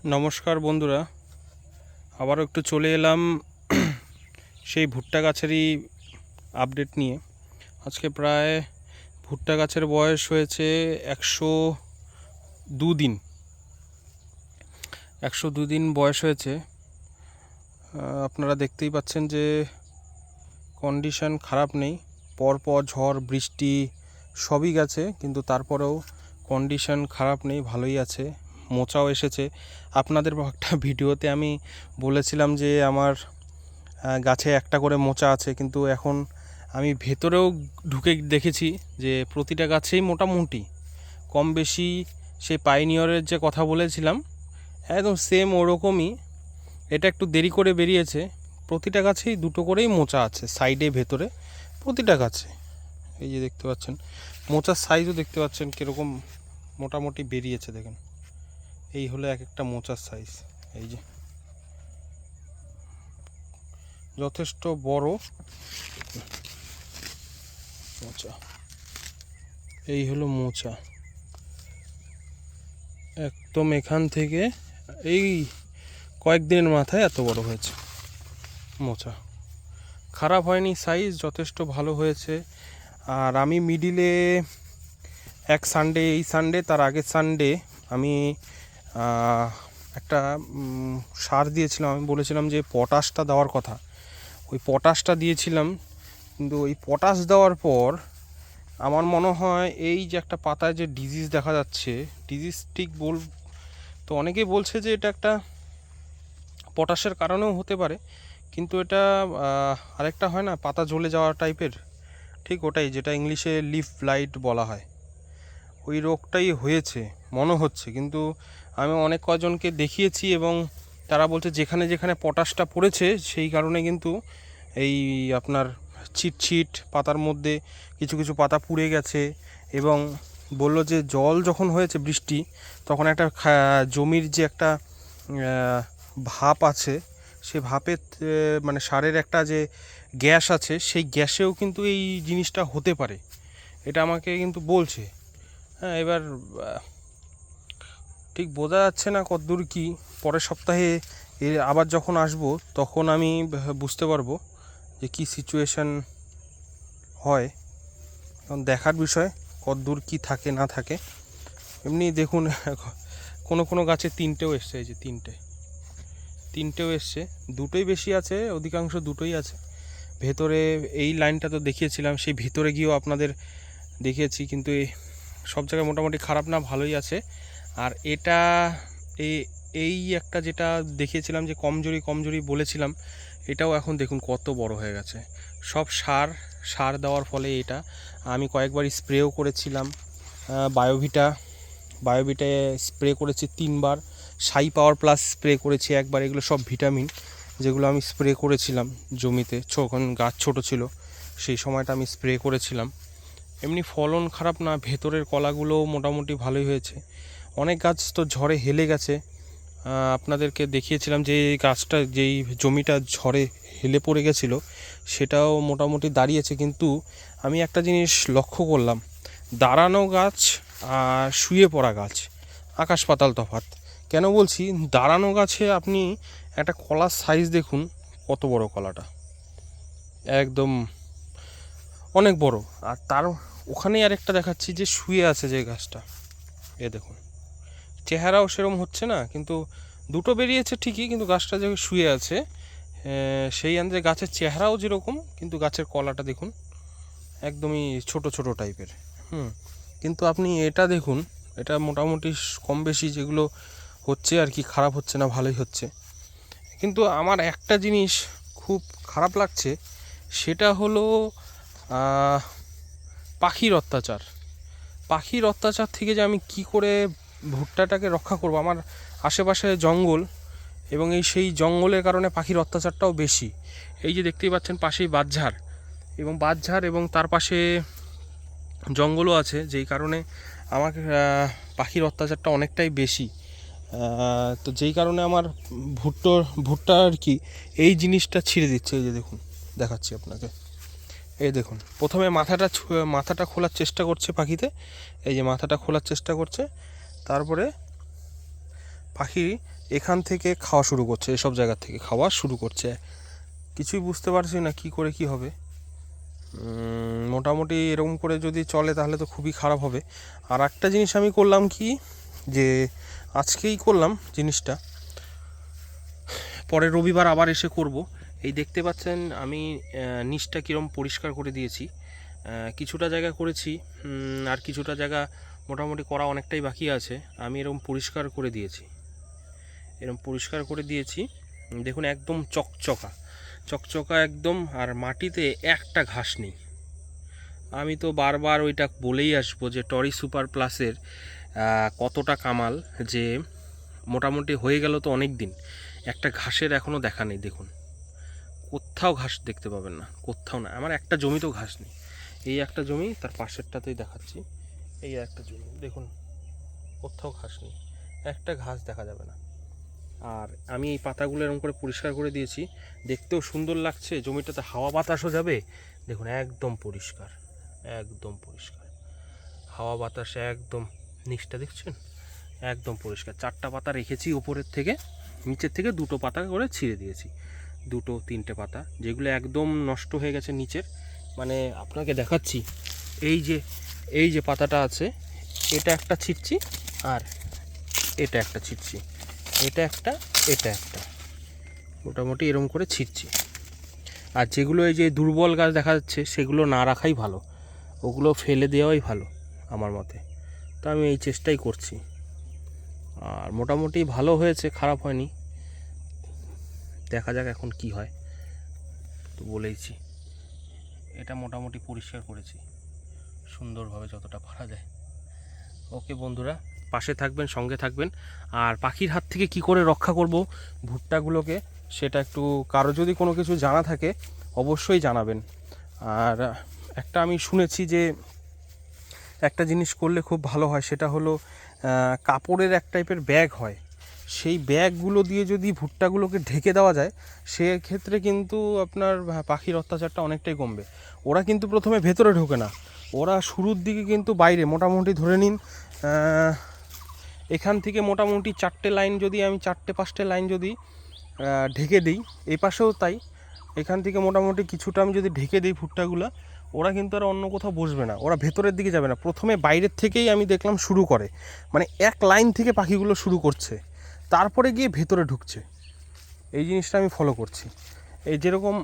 নমস্কার বন্ধুরা, আবারও একটু চলে এলাম সেই ভুট্টা গাছেরই আপডেট নিয়ে। আজকে প্রায় ভুট্টা গাছের বয়স হয়েছে 102 দিন। 102 দিন বয়স হয়েছে। আপনারা দেখতেই পাচ্ছেন যে কন্ডিশন খারাপ নেই, পরপর ঝড় বৃষ্টি সবই গেছে, কিন্তু তারপরেও কন্ডিশন খারাপ নেই, ভালোই আছে। মোচাও এসেছে। আপনাদের একটা ভিডিওতে আমি বলেছিলাম যে আমার গাছে একটা করে মোচা আছে, কিন্তু এখন আমি ভেতরেও ঢুকে দেখেছি যে প্রতিটা গাছেই মোটামুটি কম বেশি সেই পাইনিয়রের যে কথা বলেছিলাম একদম সেম ওরকমই। এটা একটু দেরি করে বেরিয়েছে। প্রতিটা গাছেই দুটো করেই মোচা আছে সাইডে, ভেতরে প্রতিটা গাছে। এই যে দেখতে পাচ্ছেন মোচার সাইজও দেখতে পাচ্ছেন কীরকম মোটামুটি বেরিয়েছে। দেখেন, এই হলো এক একটা মোচার সাইজ। এই যে যথেষ্ট বড় মোচা। এই হলো মোচা, একদম এখান থেকে এই কয়েকদিনের মাথায় এত বড় হয়েছে মোচা। খারাপ হয়নি, সাইজ যথেষ্ট ভালো হয়েছে। আর আমি মিডিলে এক সানডে, এই সানডে তার আগের সানডে আমি একটা সার দিয়েছিলাম। আমি বলেছিলাম যে পটাশটা দেওয়ার কথা, ওই পটাশটা দিয়েছিলাম। কিন্তু ওই পটাশ দেওয়ার পর আমার মনে হয় এই যে একটা পাতায় যে ডিজিজ দেখা যাচ্ছে, ডিজিজ ঠিক তো অনেকেই বলছে যে এটা একটা পটাশের কারণেও হতে পারে, কিন্তু এটা আরেকটা হয় না পাতা জ্বলে যাওয়া টাইপের, ঠিক ওটাই, যেটা ইংলিশে লিফ ব্লাইট বলা হয়, ওই রোগটাই হয়েছে মনে হচ্ছে। কিন্তু আমি অনেক কজনকে দেখিয়েছি এবং তারা বলছে যেখানে যেখানে পটাশটা পড়েছে সেই কারণে কিন্তু এই আপনার ছিটছিট পাতার মধ্যে কিছু কিছু পাতা পুড়ে গেছে। এবং বলল যে জল যখন হয়েছে বৃষ্টি, তখন একটা জমির যে একটা ভাপ আছে, সে ভাপে মানে সারের একটা যে গ্যাস আছে, সেই গ্যাসেও কিন্তু এই জিনিসটা হতে পারে, এটা আমাকে কিন্তু বলছে। হ্যাঁ, এবার ঠিক বোঝা যাচ্ছে না কতদূর কি। পরের সপ্তাহে আবার যখন আসবো তখন আমি বুঝতে পারবো যে কী সিচুয়েশান হয়। এখন দেখার বিষয় কতদূর কি থাকে না থাকে। এমনি দেখুন কোনো কোনো গাছে তিনটেও এসছে, এই যে তিনটেও এসছে, দুটোই বেশি আছে, অধিকাংশ দুটোই আছে। ভেতরে এই লাইনটা তো দেখিয়েছিলাম, সেই ভেতরে গিয়েও আপনাদের দেখিয়েছি, কিন্তু সব জায়গায় মোটামুটি খারাপ না, ভালোই আছে। আর এটা এই একটা যেটা দেখিয়েছিলাম যে কমজোরি বলেছিলাম, এটাও এখন দেখুন কত বড় হয়ে গেছে। সব সার দেওয়ার ফলে এটা। আমি কয়েকবার স্প্রেও করেছিলাম, বায়োভিটায় স্প্রে করেছি 3বার, সাই পাওয়ার প্লাস স্প্রে করেছি একবার। এগুলো সব ভিটামিন যেগুলো আমি স্প্রে করেছিলাম জমিতে, যখন গাছ ছোট ছিল সেই সময়টা আমি স্প্রে করেছিলাম। এমনি ফলন খারাপ না, ভেতরের কলাগুলোও মোটামুটি ভালোই হয়েছে। অনেক গাছ তো ঝড়ে হেলে গেছে, আপনাদেরকে দেখিয়েছিলাম যে গাছটা, যেই জমিটা ঝড়ে হেলে পড়ে গেছিলো সেটাও মোটামুটি দাঁড়িয়েছে। কিন্তু আমি একটা জিনিস লক্ষ্য করলাম, দাঁড়ানো গাছ আর শুয়ে পড়া গাছ আকাশ পাতাল তফাৎ। কেন বলছি, দাঁড়ানো গাছে আপনি একটা কলার সাইজ দেখুন, কত বড় কলাটা, একদম অনেক বড়। আর তার ওখানেই আরেকটা দেখাচ্ছি যে শুয়ে আছে যে গাছটা, এ দেখুন, চেহারাও সেরকম হচ্ছে না, কিন্তু দুটো বেরিয়েছে ঠিকই, কিন্তু গাছটা যে শুয়ে আছে সেই আন্দাজে গাছের চেহারাও যেরকম, কিন্তু গাছের কলাটা দেখুন একদমই ছোট ছোট টাইপের। কিন্তু আপনি এটা দেখুন, এটা মোটামুটি কম বেশি যেগুলো হচ্ছে আর কি, খারাপ হচ্ছে না, ভালোই হচ্ছে। কিন্তু আমার একটা জিনিস খুব খারাপ লাগছে, সেটা হলো পাখির অত্যাচার থেকে যে আমি কি করে ভুট্টাটাকে রক্ষা করব। আমার আশেপাশে জঙ্গল, এবং সেই জঙ্গলের কারণে পাখির অত্যাচারটাও বেশি। এই যে দেখতেই পাচ্ছেন পাশেই বাঁশঝাড় এবং তার পাশে জঙ্গলও আছে, যেই কারণে আমাকে পাখির অত্যাচারটা অনেকটাই বেশি। তো যেই কারণে আমার ভুট্টা আর কি এই জিনিসটা ছিঁড়ে দিচ্ছে। এই যে দেখুন, দেখাচ্ছি আপনাকে, এই দেখুন, প্রথমে মাথাটা খোলার চেষ্টা করছে পাখিতে, এই যে মাথাটা খোলার চেষ্টা করছে, তারপরে পাখি এখান থেকে খাওয়া শুরু করছে, এসব জায়গা থেকে খাওয়া শুরু করছে। কিছুই বুঝতে পারছি না কি করে কি হবে। মোটামুটি এরকম করে যদি চলে তাহলে তো খুবই খারাপ হবে। আর একটা জিনিস আমি করলাম কি, যে আজকেই করলাম জিনিসটা, পরে রবিবার আবার এসে করব। এই দেখতে পাচ্ছেন আমি নিচটা কীরকম পরিষ্কার করে দিয়েছি। কিছুটা জায়গা করেছি, আর কিছুটা জায়গা মোটামুটি করা অনেকটাই বাকি আছে। আমি এরকম পরিষ্কার করে দিয়েছি, দেখুন একদম চকচকা একদম। আর মাটিতে একটা ঘাস নেই। আমি তো বারবার ওইটা বলেই আসবো যে টরি সুপার প্লাসের কতটা কামাল, যে মোটামুটি হয়ে গেল তো অনেক দিন, একটা ঘাসের এখনও দেখা নেই। দেখুন কোথাও ঘাস দেখতে পাবেন না, কোথাও না। আমার একটা জমিতেও ঘাস নেই। এই একটা জমি, তার পাশেরটাতেই দেখাচ্ছি, এই একটা জমি দেখুন, কোথাও ঘাস নেই, একটা ঘাস দেখা যাবে না। আর আমি এই পাতাগুলো এরকম করে পরিষ্কার করে দিয়েছি, দেখতেও সুন্দর লাগছে, জমিটাতে হাওয়া বাতাসও যাবে। দেখুন একদম পরিষ্কার, হাওয়া বাতাসে একদম, নিচটা দেখছেন একদম পরিষ্কার। 4টা পাতা রেখেছি উপরের থেকে, নিচের থেকে 2টো পাতা করে ছিঁড়ে দিয়েছি, 2-3টে পাতা যেগুলো একদম নষ্ট হয়ে গেছে নিচের। মানে আপনাকে দেখাচ্ছি, এই যে পাতাটা আছে, এটা একটা ছিঁড়ছি, আর এটা একটা ছিঁড়ছি, এটা একটা, মোটামুটি এরকম করে ছিঁড়ছি। আর যেগুলো এই যে দুর্বল গাছ দেখা যাচ্ছে, সেগুলো না রাখাই ভালো, ওগুলো ফেলে দেওয়াই ভালো আমার মতে। তো আমি এই চেষ্টাই করছি। আর মোটামুটি ভালো হয়েছে, খারাপ হয়নি। দেখা যাক এখন কি হয়। তো বলেইছি, এটা মোটামুটি পরিষ্কার করেছি সুন্দরভাবে যতটা পারা যায়। ওকে বন্ধুরা, পাশে থাকবেন, সঙ্গে থাকবেন। আর পাখির হাত থেকে কি করে রক্ষা করব ভুট্টাগুলোকে, সেটা একটু কারো যদি কোনো কিছু জানা থাকে অবশ্যই জানাবেন। আর একটা আমি শুনেছি যে একটা জিনিস করলে খুব ভালো হয়, সেটা হলো কাপড়ের এক টাইপের ব্যাগ হয়, সেই ব্যাগগুলো দিয়ে যদি ভুট্টাগুলোকে ঢেকে দেওয়া যায়, সেক্ষেত্রে কিন্তু আপনার পাখির অত্যাচারটা অনেকটাই কমবে। ওরা কিন্তু প্রথমে ভেতরে ঢোকে না, ওরা শুরুর দিকে কিন্তু বাইরে, মোটামুটি ধরে নিন এখান থেকে মোটামুটি 4টে লাইন যদি আমি 4-5টে লাইন যদি ঢেকে দিই, এই পাশেও তাই, এখান থেকে মোটামুটি কিছুটা আমি যদি ঢেকে দিই ভুট্টাগুলো, ওরা কিন্তু আর অন্য কোথাও বসবে না, ওরা ভেতরের দিকে যাবে না। প্রথমে বাইরের থেকেই আমি দেখলাম শুরু করে, মানে এক লাইন থেকে পাখিগুলো শুরু করছে, তারপরে গিয়ে ভেতরে ঢুকছে। এই জিনিসটা আমি ফলো করছি। এই যেরকম